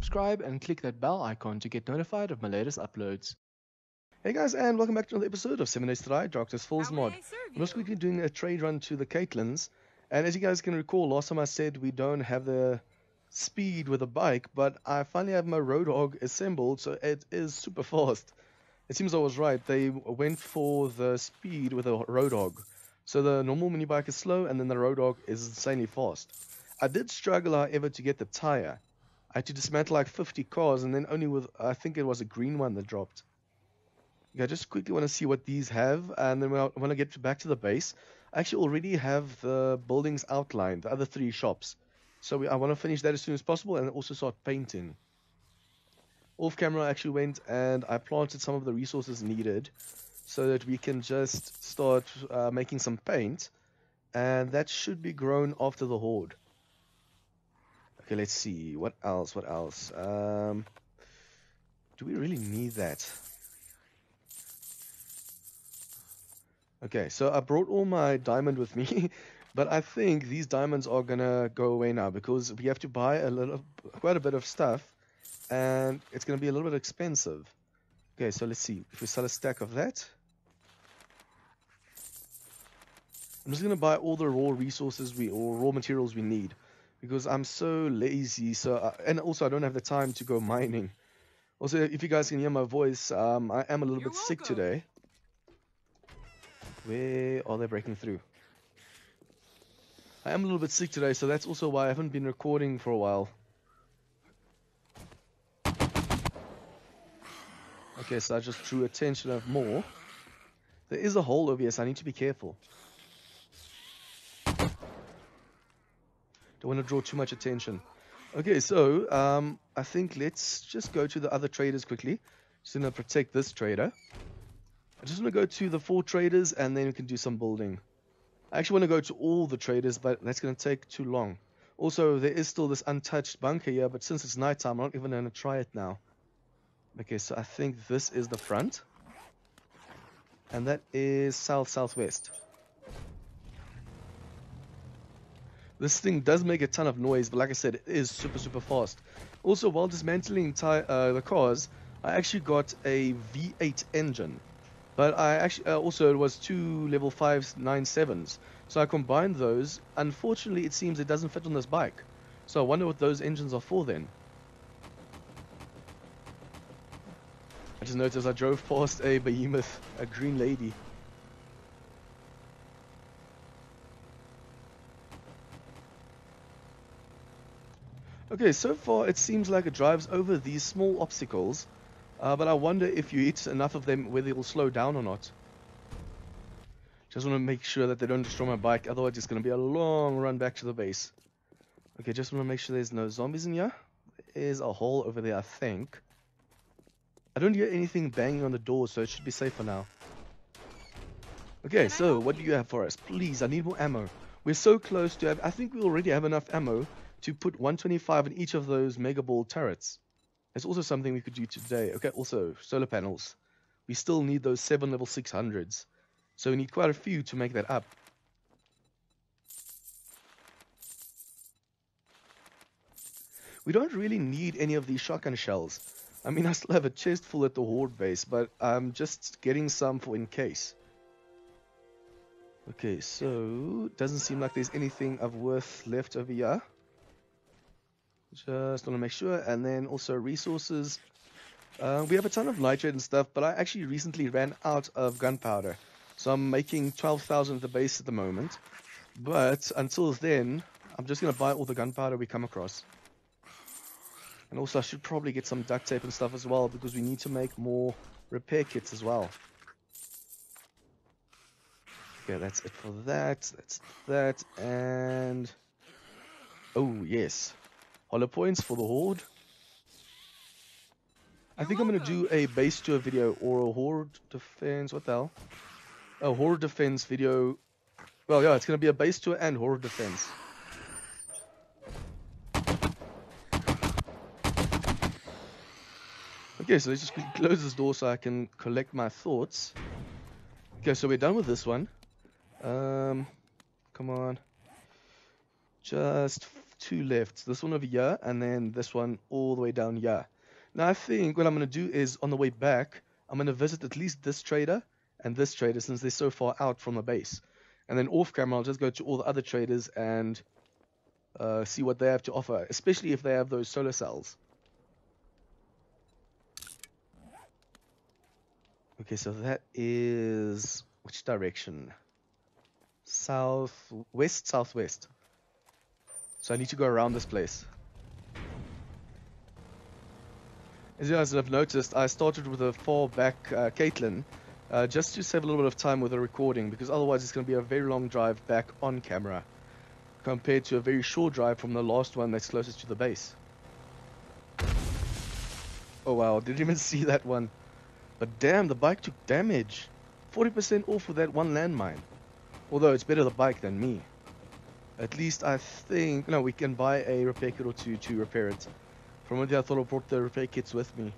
subscribe and click that bell icon to get notified of my latest uploads. Hey guys, and welcome back to another episode of 7 Days to Die, Doctor's Falls How may mod. I serve I'm just you? quickly doing a trade run to the Caitlins, and as you guys can recall, last time I said we don't have the speed with a bike, but I finally have my Roadhog assembled, so it is super fast. It seems I was right, they went for the speed with a Roadhog. So the normal mini bike is slow, and then the Roadhog is insanely fast. I did struggle, however, to get the tire. I had to dismantle like 50 cars, and then only with, I think it was a green one that dropped. Okay, I just quickly want to see what these have, and then when I get back to the base, I actually already have the buildings outlined, the other 3 shops. So I want to finish that as soon as possible and also start painting. Off camera, I actually went and I planted some of the resources needed so that we can just start making some paint, and that should be grown after the horde. Okay, let's see. What else? What else? Do we really need that? Okay, so I brought all my diamond with me, but I think these diamonds are gonna go away now because we have to buy quite a bit of stuff, and it's gonna be a little bit expensive. Okay, so let's see if we sell a stack of that. I'm just gonna buy all the raw resources or raw materials we need because I'm so lazy. And also I don't have the time to go mining. Also, if you guys can hear my voice, I am a little You're bit sick welcome. today. Where are they breaking through? I am a little bit sick today, so that's also why I haven't been recording for a while. Okay, so I just drew attention of more. There is a hole over here, so I need to be careful. Don't want to draw too much attention. Okay, so I think let's just go to the other traders quickly. Just gonna protect this trader. I just want to go to the 4 traders and then we can do some building. I actually want to go to all the traders, but that's going to take too long. Also, there is still this untouched bunker here, but since it's nighttime, I'm not even going to try it now. Okay, so I think this is the front. And that is south-southwest. This thing does make a ton of noise, but like I said, it is super, super fast. Also, while dismantling the cars, I actually got a V8 engine. But I actually also it was 2 level 597s, so I combined those. Unfortunately, it seems it doesn't fit on this bike, so I wonder what those engines are for then. I just noticed I drove past a behemoth, a green lady. Okay, so far it seems like it drives over these small obstacles, but I wonder if you hit enough of them whether it will slow down or not. Just want to make sure that they don't destroy my bike, otherwise it's going to be a long run back to the base. Okay, just want to make sure there's no zombies in here. There is a hole over there, I think. I don't hear anything banging on the door, so it should be safe for now. Okay, so what do you have for us? Please, I need more ammo. We're so close to have... I think we already have enough ammo to put 125 in each of those mega ball turrets. There's also something we could do today. Okay, also, solar panels. We still need those 7 level 600s. So we need quite a few to make that up. We don't really need any of these shotgun shells. I mean, I still have a chest full at the horde base, but I'm just getting some for in case. Okay, so doesn't seem like there's anything of worth left over here. Just want to make sure. And then also resources. We have a ton of nitrate and stuff, but I actually recently ran out of gunpowder. So I'm making 12,000 at the base at the moment. But until then, I'm just going to buy all the gunpowder we come across. And also I should probably get some duct tape and stuff as well, because we need to make more repair kits as well. Okay, that's it for that. That's that. And... oh, yes. Hollow points for the horde. I think I'm going to do a base tour video or a horde defense. What the hell? A horde defense video. Well, yeah, it's going to be a base tour and horde defense. Okay, so let's just close this door so I can collect my thoughts. Okay, so we're done with this one. Come on. Just two left. This one over here, and then this one all the way down here. Now I think what I'm going to do is on the way back, I'm going to visit at least this trader and this trader since they're so far out from the base. And then off camera, I'll just go to all the other traders and see what they have to offer, especially if they have those solar cells. Okay, so that is which direction? Southwest, southwest. So I need to go around this place. As you guys have noticed, I started with a far back Caitlin, just to save a little bit of time with the recording, because otherwise it's going to be a very long drive back on camera, compared to a very short drive from the last one that's closest to the base. Oh wow, didn't even see that one. But damn, the bike took damage. 40% off with that one landmine. Although it's better the bike than me. At least I think... No, we can buy a repair kit or two to repair it. From what I thought I brought the repair kits with me.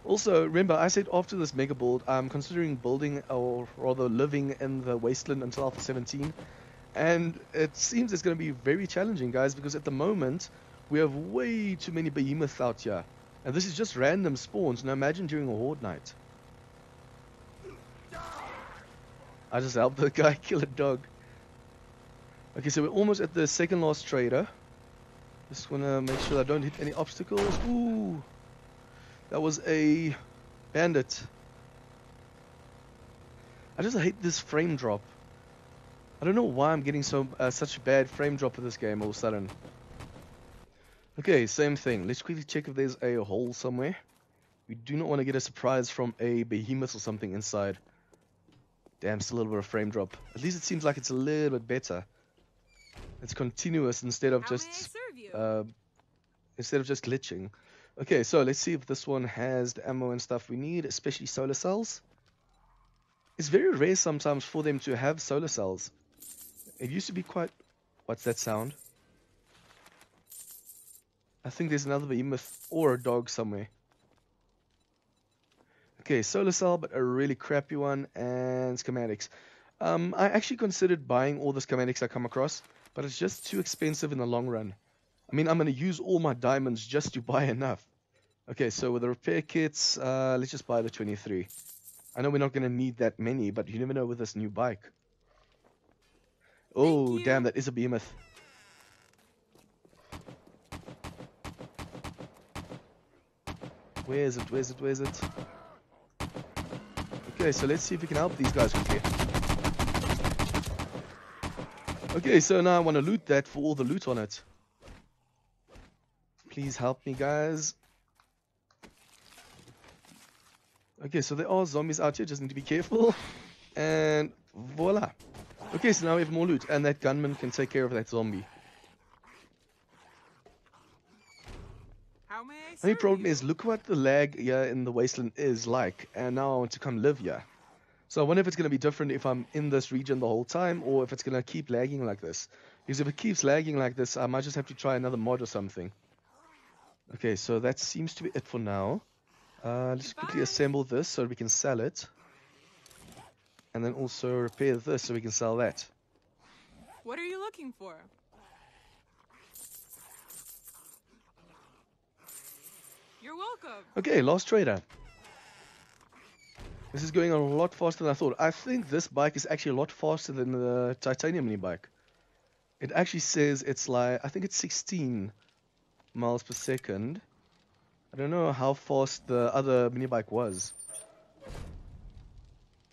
Also, remember, I said after this mega build, I'm considering building, or rather living in the wasteland until Alpha 17. And it seems it's going to be very challenging, guys, because at the moment, we have way too many behemoths out here. And this is just random spawns. Now imagine during a horde night. I just helped the guy kill a dog. Okay, so we're almost at the second last trader. Just want to make sure I don't hit any obstacles. Ooh, that was a bandit. I just hate this frame drop. I don't know why I'm getting such a bad frame drop in this game all of a sudden. Okay, same thing. Let's quickly check if there's a hole somewhere. We do not want to get a surprise from a behemoth or something inside. Damn, still a little bit of frame drop. At least it seems like it's a little bit better. It's continuous instead of just glitching. Okay, so let's see if this one has the ammo and stuff we need, especially solar cells. It's very rare sometimes for them to have solar cells. It used to be quite... What's that sound? I think there's another behemoth or a dog somewhere. Okay, solar cell, but a really crappy one, and schematics. I actually considered buying all the schematics I come across, but it's just too expensive in the long run. I mean, I'm going to use all my diamonds just to buy enough. Okay, so with the repair kits, let's just buy the 23. I know we're not going to need that many, but you never know with this new bike. Oh, damn, that is a behemoth. Where is it? Where's it? Where's it? Okay, so let's see if we can help these guys quickly. Okay, so now I want to loot that for all the loot on it. Please help me, guys. Okay, so there are zombies out here, just need to be careful. And voila. Okay, so now we have more loot, and that gunman can take care of that zombie. The only problem is, look what the lag here in the wasteland is like, and now I want to come live here. So I wonder if it's going to be different if I'm in this region the whole time, or if it's going to keep lagging like this. Because if it keeps lagging like this, I might just have to try another mod or something. Okay, so that seems to be it for now. Let's quickly assemble this so we can sell it. And then also repair this so we can sell that. What are you looking for? You're welcome. Okay, last trader. This is going a lot faster than I thought. I think this bike is actually a lot faster than the titanium mini bike. It actually says it's like, I think it's 16 miles per second. I don't know how fast the other mini bike was.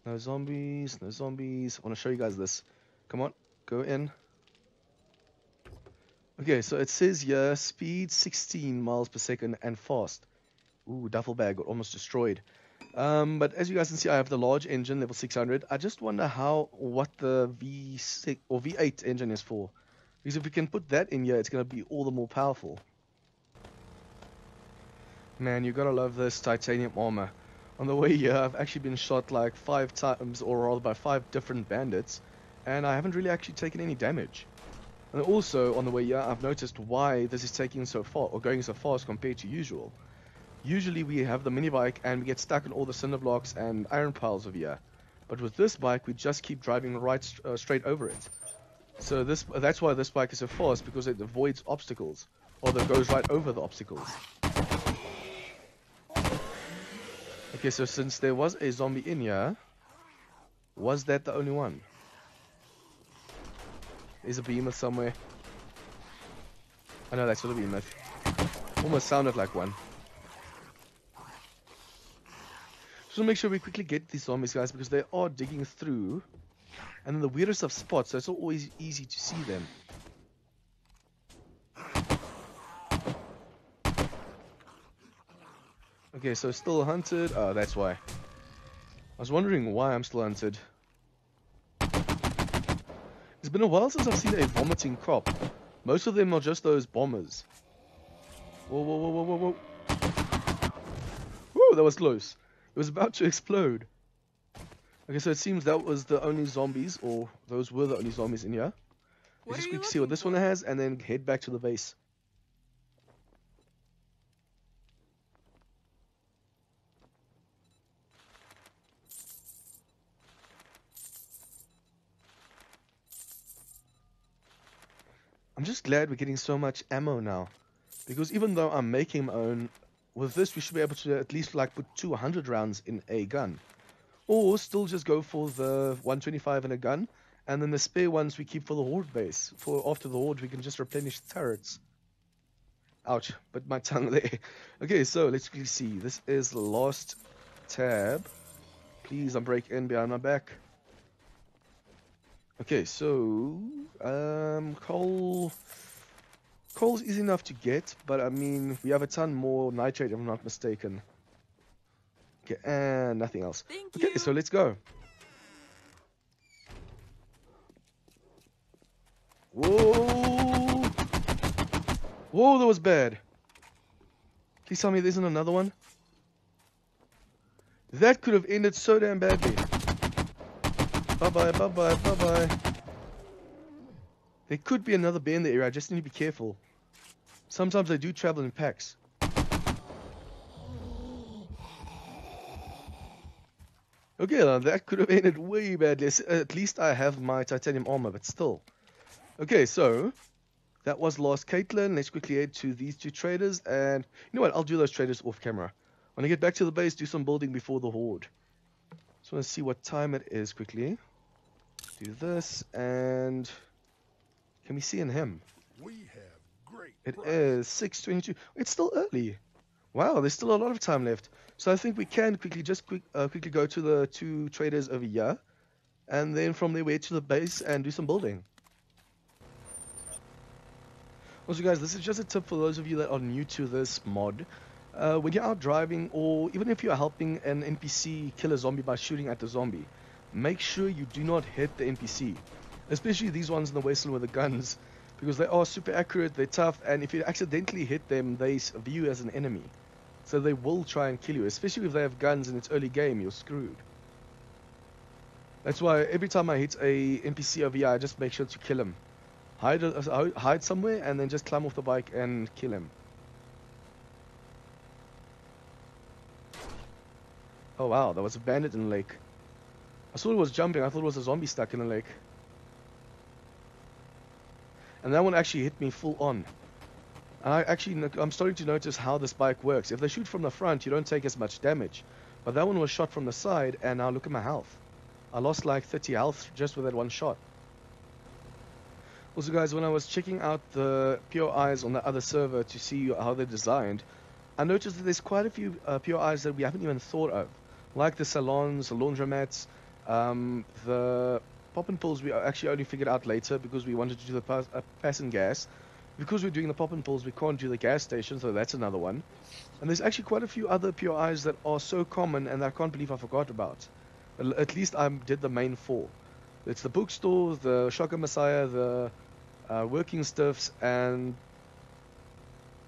No zombies, no zombies. I want to show you guys this. Come on, go in. Okay, so it says here, speed 16 miles per second and fast. Ooh, duffel bag got almost destroyed. But as you guys can see, I have the large engine, level 600. I just wonder what the V6 or V8 engine is for. Because if we can put that in here, it's going to be all the more powerful. Man, you gotta love this titanium armor. On the way here, I've actually been shot like 5 times, or rather by 5 different bandits, and I haven't really actually taken any damage. And also, on the way here, I've noticed why this is taking so far, or going so fast compared to usual. Usually we have the mini bike and we get stuck in all the cinder blocks and iron piles over here. But with this bike, we just keep driving right straight over it. So that's why this bike is so fast, because it avoids obstacles, or that goes right over the obstacles. Okay, so since there was a zombie in here, was that the only one? There's a behemoth somewhere. I know that's not a behemoth. Almost sounded like one. Just want to make sure we quickly get these zombies, guys, because they are digging through. And in the weirdest of spots, so it's not always easy to see them. Okay, so still hunted. Oh, that's why. I was wondering why I'm still hunted. It's been a while since I've seen a vomiting crop. Most of them are just those bombers. Whoa, whoa, whoa, whoa, whoa, whoa. Whoa, that was close. It was about to explode. Okay, so it seems that was the only zombies, or those were the only zombies in here. Let's just quickly see what this one has, and then head back to the base. I'm just glad we're getting so much ammo now, because even though I'm making my own, with this we should be able to at least like put 200 rounds in a gun. Or still just go for the 125 in a gun, and then the spare ones we keep for the horde base. For after the horde, we can just replenish the turrets. Ouch, but my tongue there. Okay, so let's quickly see. This is the last tab. Please don't break in behind my back. Okay, so coal. Coal's easy enough to get, but I mean we have a ton more nitrate if I'm not mistaken. Okay, and nothing else. Okay, so let's go. Whoa! Whoa, that was bad. Please tell me there isn't another one. That could have ended so damn badly. Bye-bye, bye-bye, bye-bye. There could be another bear in the area, I just need to be careful. Sometimes they do travel in packs. Okay, now that could have ended way badly. At least I have my titanium armor, but still. Okay, so that was last Caitlin. Let's quickly head to these two traders, and you know what? I'll do those traders off camera. When I get back to the base, do some building before the horde. Just want to see what time it is quickly. Do this, and can we see in him? We have great. It is 6:22. It's still early. Wow, there's still a lot of time left. So I think we can quickly go to the two traders over here, and then from there we head to the base and do some building. Also, guys, this is just a tip for those of you that are new to this mod. When you're out driving, or even if you are helping an NPC kill a zombie by shooting at the zombie, make sure you do not hit the NPC, especially these ones in the wasteland with the guns, because they are super accurate, they're tough, and if you accidentally hit them, they view you as an enemy. So they will try and kill you, especially if they have guns and it's early game, you're screwed. That's why every time I hit a NPC over here, I just make sure to kill him. Hide somewhere and then just climb off the bike and kill him. Oh wow, there was a bandit in the lake. I saw it was jumping, I thought it was a zombie stuck in the lake. And that one actually hit me full on. I'm starting to notice how this bike works. If they shoot from the front, you don't take as much damage. But that one was shot from the side, and now look at my health. I lost like 30 health just with that one shot. Also, guys, when I was checking out the POIs on the other server to see how they're designed, I noticed that there's quite a few POIs that we haven't even thought of. Like the salons, the laundromats, the pop and pulls we actually only figured out later because we wanted to do the pass and gas. Because we're doing the pop and pulls, we can't do the gas station, so that's another one. And there's actually quite a few other POIs that are so common and I can't believe I forgot about. At least I did the main four. It's the bookstore, the Shotgun Messiah, the working stiffs, and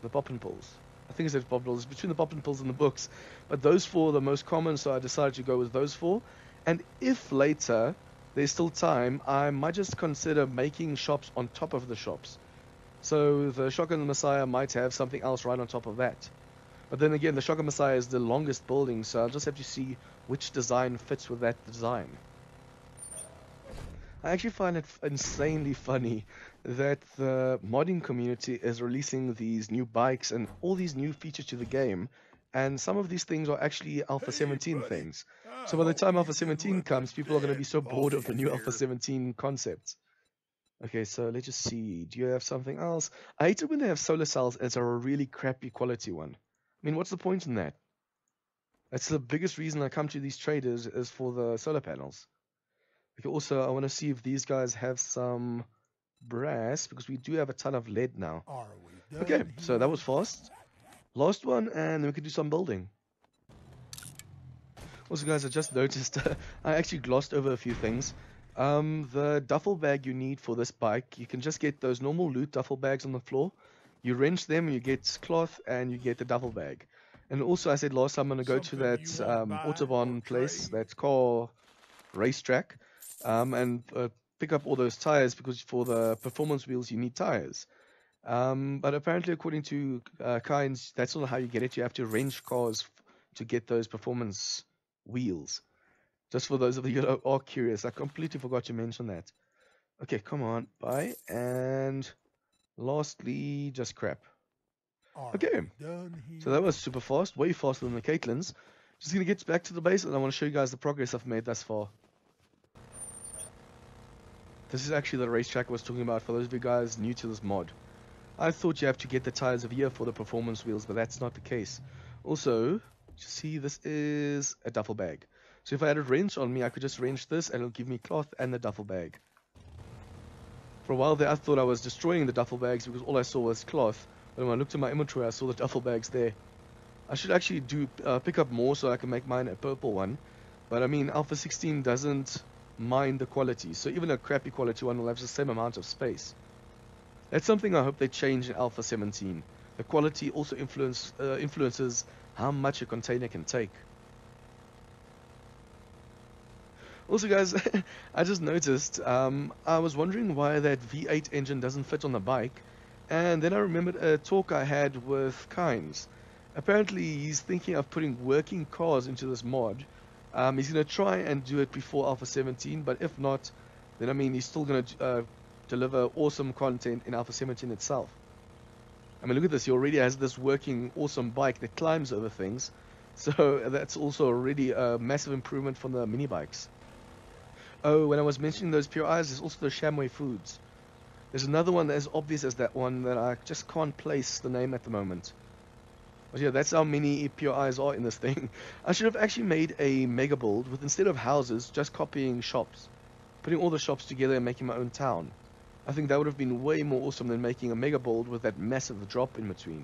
the pop and pulls. I think it's pop and pulls. It's between the pop and pulls and the books. But those four are the most common, so I decided to go with those four. And if later there's still time, I might just consider making shops on top of the shops. So the Shotgun Messiah might have something else right on top of that. But then again, the Shotgun Messiah is the longest building, so I'll just have to see which design fits with that design. I actually find it insanely funny that the modding community is releasing these new bikes and all these new features to the game, and some of these things are actually Alpha Hey, 17 buddy. things. I So by the hope time we Alpha can 17 whip a comes, people are going to be dead so bored of the monkey new Alpha here. 17 concepts. Okay, so let's just see. Do you have something else? I hate it when they have solar cells as a really crappy quality one. I mean, what's the point in that? That's the biggest reason I come to these traders is for the solar panels. Okay, also, I want to see if these guys have some brass, because we do have a ton of lead now. Are we Okay, done so that here? was fast. Last one, and then we can do some building. Also, guys, I just noticed I actually glossed over a few things. The duffel bag you need for this bike, you can just get those normal loot duffel bags on the floor. You wrench them, you get cloth, and you get the duffel bag. And also, I said last time I'm going to go to Something that you want to buy or Autobahn place, trade? that car racetrack, and pick up all those tires, because for the performance wheels you need tires. But apparently, according to Kynes, that's not how you get it. You have to wrench cars to get those performance wheels. Just for those of you that are curious, I completely forgot to mention that. Okay, come on, bye. And lastly, just crap. Are Okay, we done here? so that was super fast, way faster than the Caitlins. Just gonna get back to the base, and I want to show you guys the progress I've made thus far. This is actually the racetrack I was talking about for those of you guys new to this mod. I thought you have to get the tires of year for the performance wheels, but that's not the case. Also, see, this is a duffel bag. So if I had a wrench on me, I could just wrench this and it'll give me cloth and the duffel bag. For a while there, I thought I was destroying the duffel bags because all I saw was cloth. But when I looked at my inventory, I saw the duffel bags there. I should actually pick up more so I can make mine a purple one. But I mean, Alpha 16 doesn't mind the quality. So even a crappy quality one will have the same amount of space. That's something I hope they change in Alpha 17. The quality also influences how much a container can take. Also, guys, I just noticed, I was wondering why that V8 engine doesn't fit on the bike, and then I remembered a talk I had with Kynes. Apparently, he's thinking of putting working cars into this mod. He's going to try and do it before Alpha 17, but if not, then I mean, he's still going to deliver awesome content in Alpha 17 itself. I mean, look at this. He already has this working awesome bike that climbs over things. So that's also already a massive improvement from the mini bikes. Oh, when I was mentioning those PRIs, there's also the Shamway Foods. There's another one as obvious as that one that I just can't place the name at the moment. But yeah, that's how many PRIs are in this thing. I should have actually made a mega build with, instead of houses, just copying shops. Putting all the shops together and making my own town. I think that would have been way more awesome than making a mega build with that massive drop in between.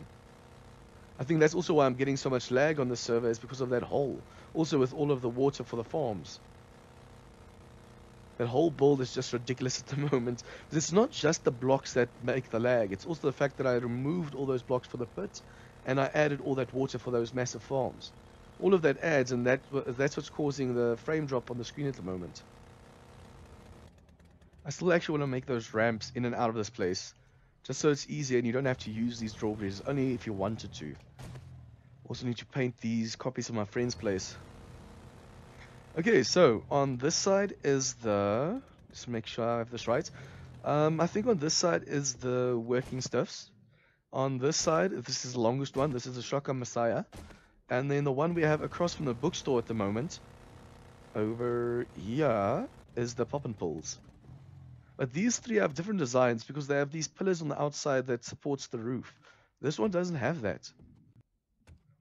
I think that's also why I'm getting so much lag on the server, is because of that hole. Also with all of the water for the farms. That whole build is just ridiculous at the moment. It's not just the blocks that make the lag. It's also the fact that I removed all those blocks for the pit, and I added all that water for those massive farms. All of that adds, and that's what's causing the frame drop on the screen at the moment. I still actually want to make those ramps in and out of this place, just so it's easier and you don't have to use these drawbridges, only if you wanted to. Also need to paint these copies of my friend's place. Okay, so on this side is the... Just make sure I have this right. I think on this side is the working stuffs. On this side, this is the longest one. This is the Shotgun Messiah. And then the one we have across from the bookstore at the moment, over here, is the Pop and Pulls. But these three have different designs because they have these pillars on the outside that supports the roof. This one doesn't have that.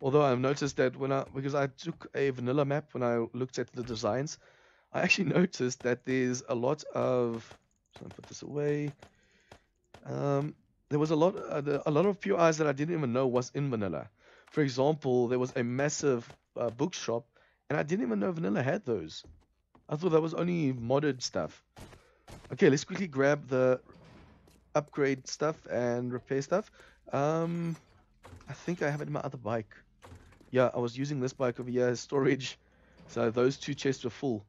Although I've noticed that because I took a vanilla map when I looked at the designs, I actually noticed that there's a lot of... So I'll put this away. There was a lot of POIs that I didn't even know was in vanilla. For example, there was a massive bookshop, and I didn't even know vanilla had those. I thought that was only modded stuff. Okay, let's quickly grab the upgrade stuff and repair stuff. I think I have it in my other bike. Yeah, I was using this bike over here as storage. So those two chests were full.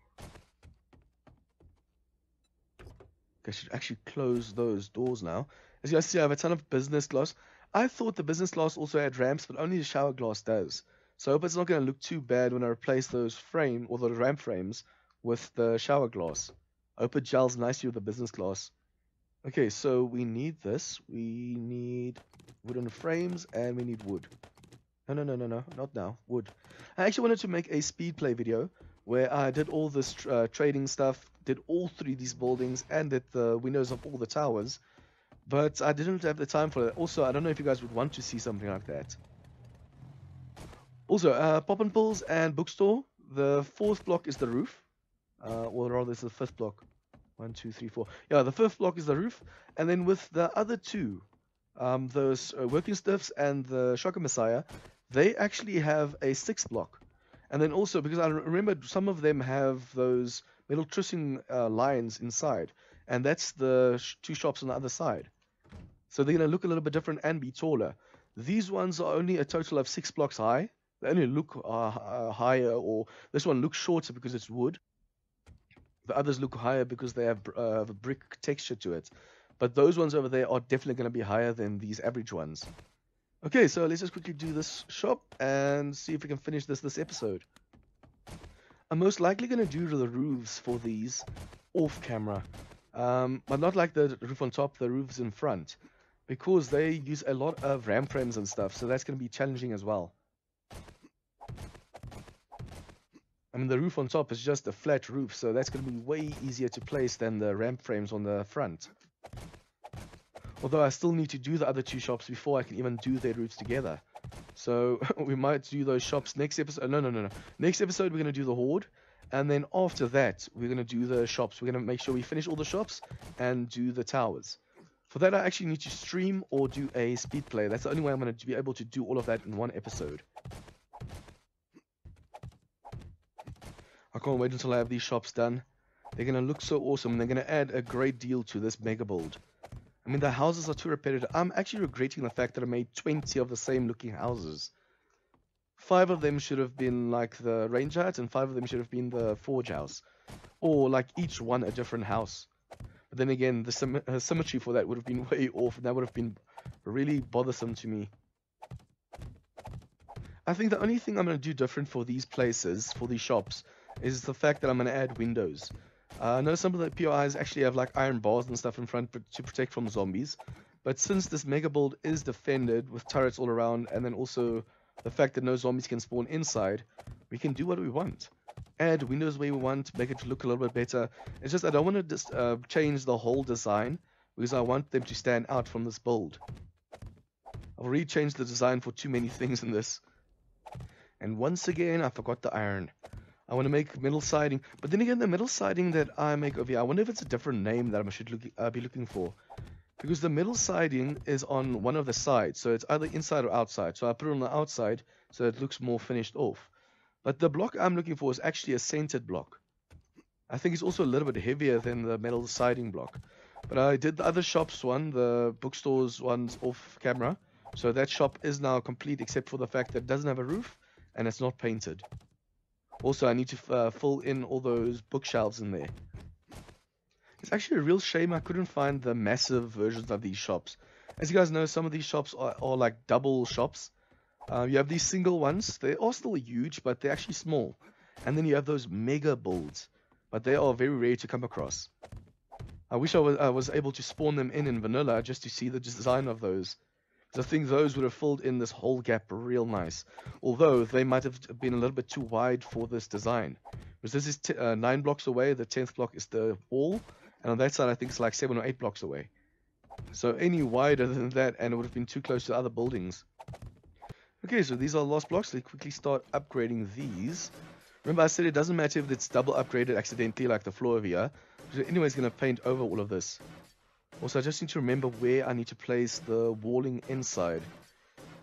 I should actually close those doors now. As you guys see, I have a ton of business glass. I thought the business glass also had ramps, but only the shower glass does. So I hope it's not going to look too bad when I replace those the ramp frames with the shower glass. Hope it gels nicely with the business class. Okay, so we need this. We need wooden frames and we need wood. No, not now. Wood. I actually wanted to make a speed play video where I did all this trading stuff, did all three of these buildings, and did the windows of all the towers. But I didn't have the time for that. Also, I don't know if you guys would want to see something like that. Also, Pop and Pills and Bookstore. The fourth block is the roof. Or rather, it's the fifth block. 1, 2, 3, 4. Yeah, the fifth block is the roof. And then with the other two, those Working Stiffs and the Shocker Messiah, they actually have a sixth block. And then also, because I remember some of them have those metal trussing lines inside. And that's the two shops on the other side. So they're going to look a little bit different and be taller. These ones are only a total of 6 blocks high. They only look higher, or this one looks shorter because it's wood. The others look higher because they have a brick texture to it. But those ones over there are definitely going to be higher than these average ones. Okay, so let's just quickly do this shop and see if we can finish this episode. I'm most likely going to do the roofs for these off camera. But not like the roof on top, the roofs in front. Because they use a lot of ramp frames and stuff, so that's going to be challenging as well. I mean, the roof on top is just a flat roof, so that's going to be way easier to place than the ramp frames on the front. Although I still need to do the other two shops before I can even do their roofs together. So we might do those shops next episode. No. Next episode we're going to do the Horde. And then after that we're going to do the shops. We're going to make sure we finish all the shops and do the towers. For that I actually need to stream or do a speed play. That's the only way I'm going to be able to do all of that in one episode. I can't wait until I have these shops done. They're going to look so awesome. They're going to add a great deal to this mega build. I mean, the houses are too repetitive. I'm actually regretting the fact that I made 20 of the same looking houses. 5 of them should have been like the Ranger Hut, and 5 of them should have been the Forge House. Or like each one a different house. But then again, the symmetry for that would have been way off, and that would have been really bothersome to me. I think the only thing I'm going to do different for these places, for these shops, is the fact that I'm going to add windows. I know some of the POIs actually have like iron bars and stuff in front to protect from zombies. But since this mega build is defended with turrets all around, and then also the fact that no zombies can spawn inside, we can do what we want. Add windows where we want, make it look a little bit better. It's just I don't want to just change the whole design, because I want them to stand out from this build. I've already changed the design for too many things in this. And once again, I forgot the iron. I want to make metal siding, but then again, the metal siding that I make over here, I wonder if it's a different name that I should be looking for. Because the metal siding is on one of the sides, so it's either inside or outside. So I put it on the outside so it looks more finished off. But the block I'm looking for is actually a centered block. I think it's also a little bit heavier than the metal siding block. But I did the other shop's one, the bookstore's one's off camera. So that shop is now complete except for the fact that it doesn't have a roof and it's not painted. Also, I need to fill in all those bookshelves in there. It's actually a real shame I couldn't find the massive versions of these shops. As you guys know, some of these shops are like double shops. You have these single ones. They are still huge, but they're actually small. And then you have those mega builds, but they are very rare to come across. I wish I was able to spawn them in vanilla just to see the design of those. Because I think those would have filled in this whole gap real nice. Although they might have been a little bit too wide for this design. Because this is 9 blocks away, the 10th block is the wall. And on that side I think it's like 7 or 8 blocks away. So any wider than that and it would have been too close to other buildings. Okay, so these are the last blocks. Let's quickly start upgrading these. Remember I said it doesn't matter if it's double upgraded accidentally like the floor over here. Anyway, it's going to paint over all of this. Also, I just need to remember where I need to place the walling inside.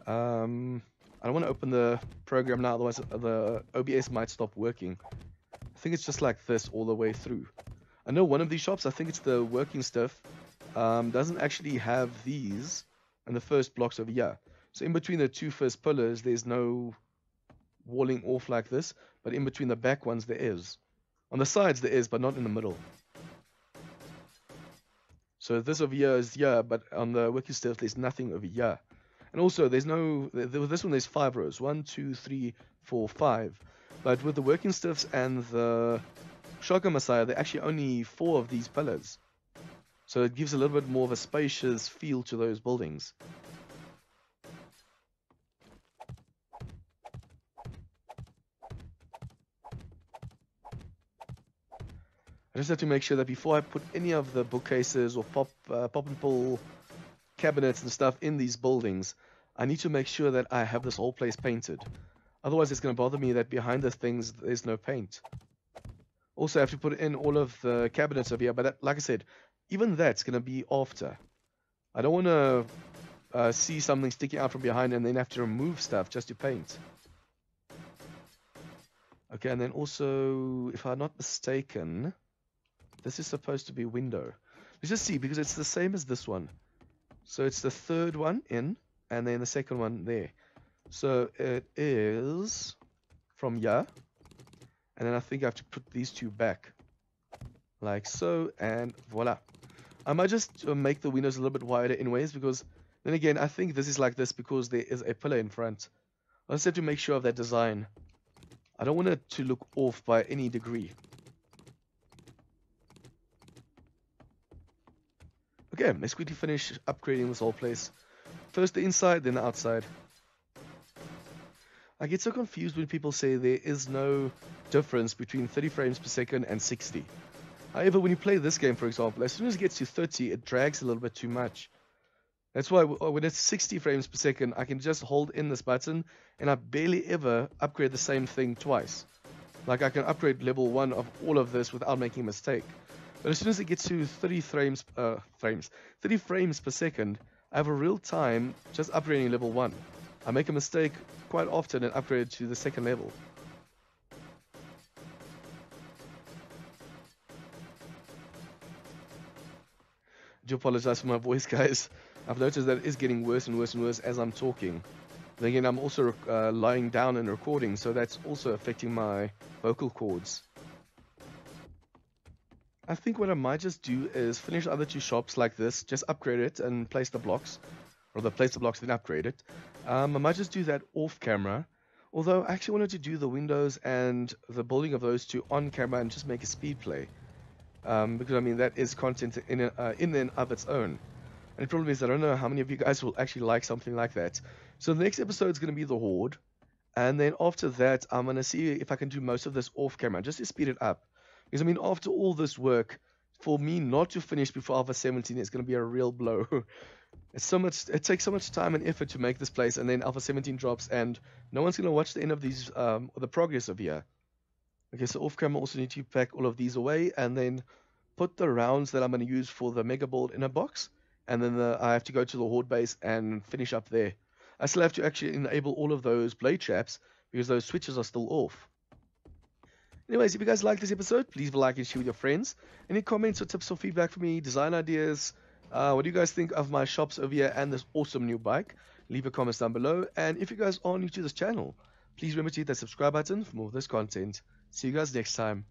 I don't want to open the program now, otherwise the OBS might stop working. I think it's just like this all the way through. I know one of these shops, I think it's the working stuff, doesn't actually have these in the first blocks over here. So in between the two first pillars, there's no walling off like this, but in between the back ones there is. On the sides there is, but not in the middle. So this over here is here, but on the working stuff there's nothing over here. And also there's no, this one there's 5 rows, 1, 2, 3, 4, 5. But with the working stuffs and the Shotgun Messiah, there are actually only 4 of these pillars. So it gives a little bit more of a spacious feel to those buildings. I just have to make sure that before I put any of the bookcases or pop and pull cabinets and stuff in these buildings, I need to make sure that I have this whole place painted. Otherwise, it's going to bother me that behind the things there's no paint. Also, I have to put in all of the cabinets over here, but that, like I said, even that's going to be after. I don't want to see something sticking out from behind and then have to remove stuff just to paint. Okay, and then also, if I'm not mistaken, this is supposed to be window. Let's just see, because it's the same as this one. So it's the third one in, and then the second one there. So it is from here, and then I think I have to put these 2 back. Like so, and voila. I might just make the windows a little bit wider anyways, because then again, I think this is like this because there is a pillar in front. I just have to make sure of that design. I don't want it to look off by any degree. Okay, let's quickly finish upgrading this whole place. First the inside, then the outside. I get so confused when people say there is no difference between 30 frames per second and 60. However, when you play this game, for example, as soon as it gets to 30, it drags a little bit too much. That's why when it's 60 frames per second, I can just hold in this button, and I barely ever upgrade the same thing twice. Like, I can upgrade level 1 of all of this without making a mistake. But as soon as it gets to 30 frames per second, I have a real time just upgrading level 1. I make a mistake quite often and upgrade to the second level. I do apologize for my voice, guys. I've noticed that it is getting worse and worse and worse as I'm talking. Then again, I'm also lying down and recording, so that's also affecting my vocal cords. I think what I might just do is finish the other 2 shops like this, just upgrade it and place the blocks, or place the blocks then upgrade it. I might just do that off camera, although I actually wanted to do the windows and the building of those 2 on camera and just make a speed play. Because I mean, that is content in and of its own. And the problem is, I don't know how many of you guys will actually like something like that. So the next episode is going to be the Horde, and then after that, I'm going to see if I can do most of this off camera, just to speed it up. Because I mean, after all this work, for me not to finish before Alpha 17 is going to be a real blow. It takes so much time and effort to make this place, and then Alpha 17 drops, and no one's going to watch the end of these, or the progress of here. Okay, so off camera, also need to pack all of these away, and then put the rounds that I'm going to use for the mega board in a box, and then I have to go to the Horde base and finish up there. I still have to actually enable all of those blade traps, because those switches are still off. Anyways, if you guys like this episode, please like and share with your friends. Any comments or tips or feedback for me, design ideas, what do you guys think of my shops over here and this awesome new bike? Leave a comment down below. And if you guys are new to this channel, please remember to hit that subscribe button for more of this content. See you guys next time.